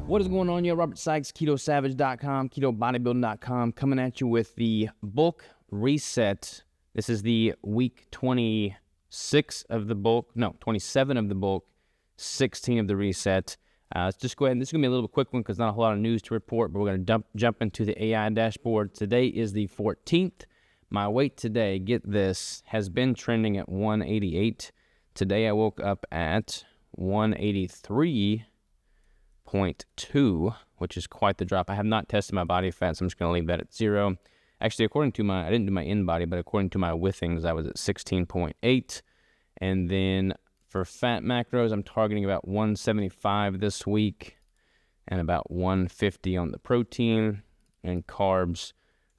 What is going on? Robert Sykes, KetoSavage.com, KetoBodybuilding.com, coming at you with the bulk reset. This is the week 26 of the bulk, no, 27 of the bulk, 16 of the reset. Let's just go ahead, and this is going to be a little quick one because not a whole lot of news to report, but we're going to jump into the AI dashboard. Today is the 14th. My weight today, get this, has been trending at 188. Today I woke up at 183.2, which is quite the drop. I have not tested my body fat, so I'm just going to leave that at 0. Actually, according to I didn't do my in-body, but according to my withings, I was at 16.8. And then for fat macros, I'm targeting about 175 this week and about 150 on the protein, and carbs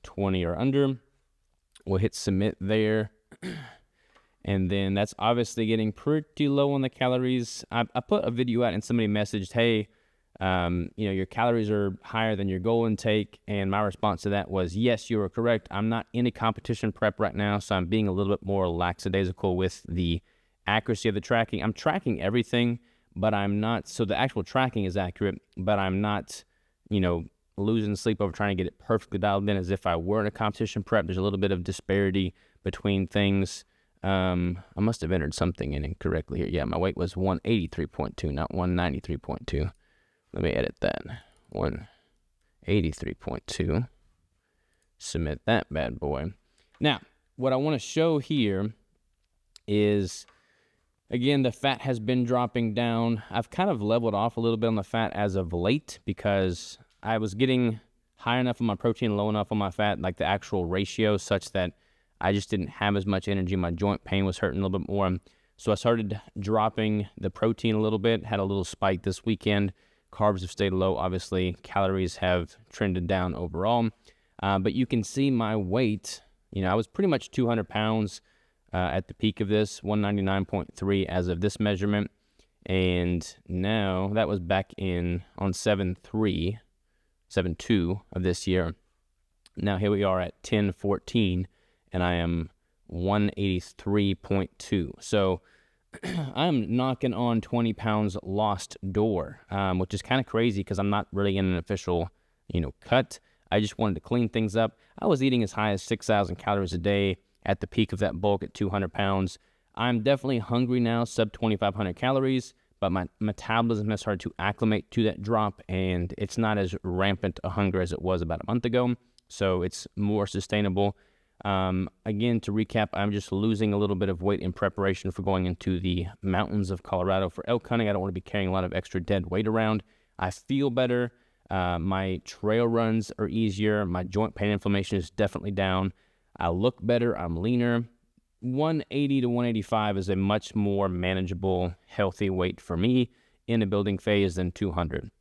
20 or under. We'll hit submit there. And then that's obviously getting pretty low on the calories. I put a video out and somebody messaged, hey, your calories are higher than your goal intake. And my response to that was, yes, you are correct. I'm not in a competition prep right now, so I'm being a little bit more lackadaisical with the accuracy of the tracking. I'm tracking everything, but I'm not, so the actual tracking is accurate, but I'm not, losing sleep over trying to get it perfectly dialed in as if I were in a competition prep. There's a little bit of disparity between things. I must have entered something in incorrectly here. Yeah, my weight was 183.2, not 193.2. Let me edit that. 183.2. Submit that bad boy. Now, what I want to show here is, again, the fat has been dropping down. I've kind of leveled off a little bit on the fat as of late because I was getting high enough on my protein, low enough on my fat, like the actual ratio, such that I just didn't have as much energy. My joint pain was hurting a little bit more. So I started dropping the protein a little bit, had a little spike this weekend. Carbs have stayed low, obviously. Calories have trended down overall. But you can see my weight. I was pretty much 200 pounds at the peak of this, 199.3 as of this measurement. And now, that was back on 7.2 of this year. Now here we are at 10.14, and I am 183.2. So I'm knocking on 20 pounds lost door, which is kind of crazy because I'm not really in an official, cut. I just wanted to clean things up. I was eating as high as 6,000 calories a day at the peak of that bulk at 200 pounds. I'm definitely hungry now, sub 2,500 calories, but my metabolism has started to acclimate to that drop, and it's not as rampant a hunger as it was about a month ago, so it's more sustainable. Again, to recap, I'm just losing a little bit of weight in preparation for going into the mountains of Colorado for elk hunting. I don't want to be carrying a lot of extra dead weight around. I feel better. My trail runs are easier. My joint pain inflammation is definitely down. I look better. I'm leaner. 180 to 185 is a much more manageable, healthy weight for me in a building phase than 200.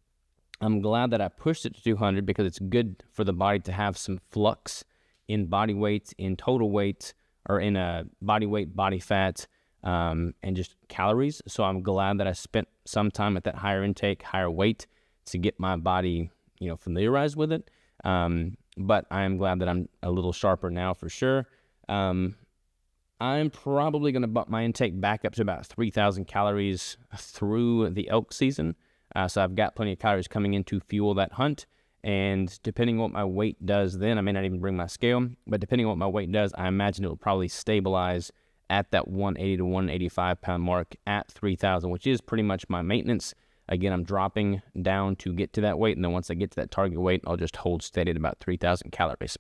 I'm glad that I pushed it to 200 because it's good for the body to have some flux in body weight, in total weight, or in a body weight, body fat, and just calories. So I'm glad that I spent some time at that higher intake, higher weight to get my body, familiarized with it. But I am glad that I'm a little sharper now for sure. I'm probably going to bump my intake back up to about 3,000 calories through the elk season. So I've got plenty of calories coming in to fuel that hunt. And depending on what my weight does then, I may not even bring my scale, but depending on what my weight does, I imagine it will probably stabilize at that 180 to 185 pound mark at 3,000, which is pretty much my maintenance. Again, I'm dropping down to get to that weight, and then once I get to that target weight, I'll just hold steady at about 3,000 calories.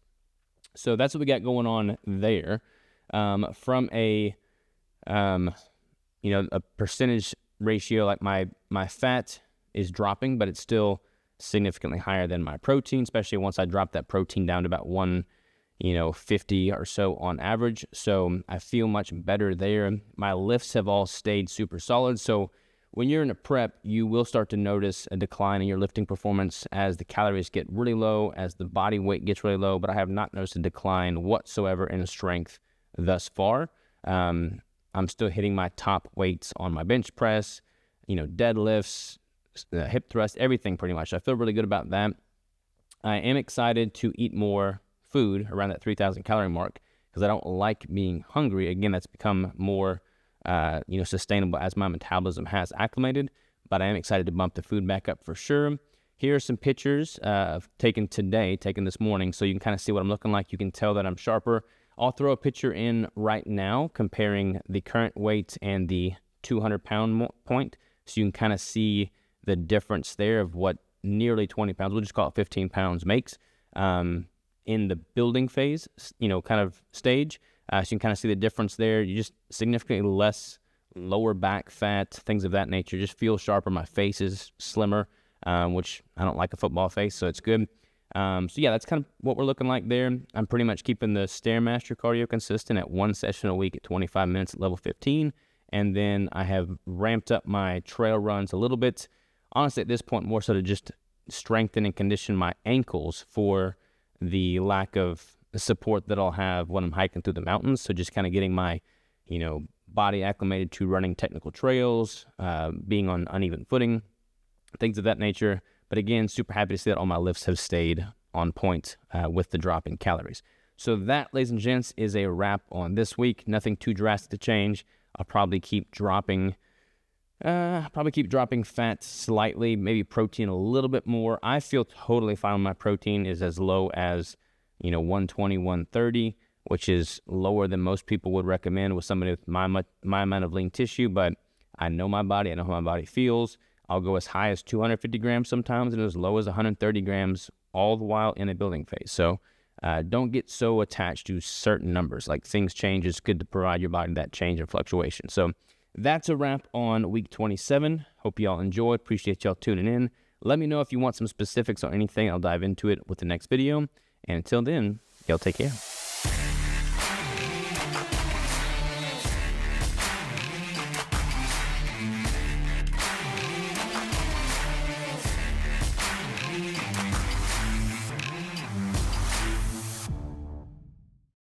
So that's what we got going on there. From a percentage ratio, like my fat is dropping, but it's still significantly higher than my protein, especially once I drop that protein down to about 150 or so on average. So I feel much better there. My lifts have all stayed super solid. So when you're in a prep, you will start to notice a decline in your lifting performance as the calories get really low, as the body weight gets really low, but I have not noticed a decline whatsoever in strength thus far. I'm still hitting my top weights on my bench press, deadlifts, hip thrust, everything pretty much. I feel really good about that. I am excited to eat more food around that 3,000 calorie mark because I don't like being hungry. Again, that's become more sustainable as my metabolism has acclimated, but I am excited to bump the food back up for sure. Here are some pictures taken this morning, so you can kind of see what I'm looking like. You can tell that I'm sharper. I'll throw a picture in right now comparing the current weight and the 200-pound point, so you can kind of see the difference there of what nearly 20 pounds, we'll just call it 15 pounds, makes in the building phase, kind of stage. So you can kind of see the difference there. You just significantly less lower back fat, things of that nature. Just feel sharper. My face is slimmer, which I don't like a football face, so it's good. So yeah, that's kind of what we're looking like there. I'm pretty much keeping the stairmaster cardio consistent at 1 session a week at 25 minutes at level 15. And then I have ramped up my trail runs a little bit. Honestly, at this point, more so to just strengthen and condition my ankles for the lack of support that I'll have when I'm hiking through the mountains. So just kind of getting my, body acclimated to running technical trails, being on uneven footing, things of that nature. But again, super happy to see that all my lifts have stayed on point with the drop in calories. So that, ladies and gents, is a wrap on this week. Nothing too drastic to change. I'll probably keep dropping fat slightly, maybe protein a little bit more. I feel totally fine when my protein is as low as, 120, 130, which is lower than most people would recommend with somebody with my amount of lean tissue. But I know my body. I know how my body feels. I'll go as high as 250 grams sometimes and as low as 130 grams, all the while in a building phase. So don't get so attached to certain numbers. Like, things change. It's good to provide your body that change and fluctuation. So that's a wrap on week 27. Hope y'all enjoyed. Appreciate y'all tuning in. Let me know if you want some specifics on anything. I'll dive into it with the next video. And until then, y'all take care.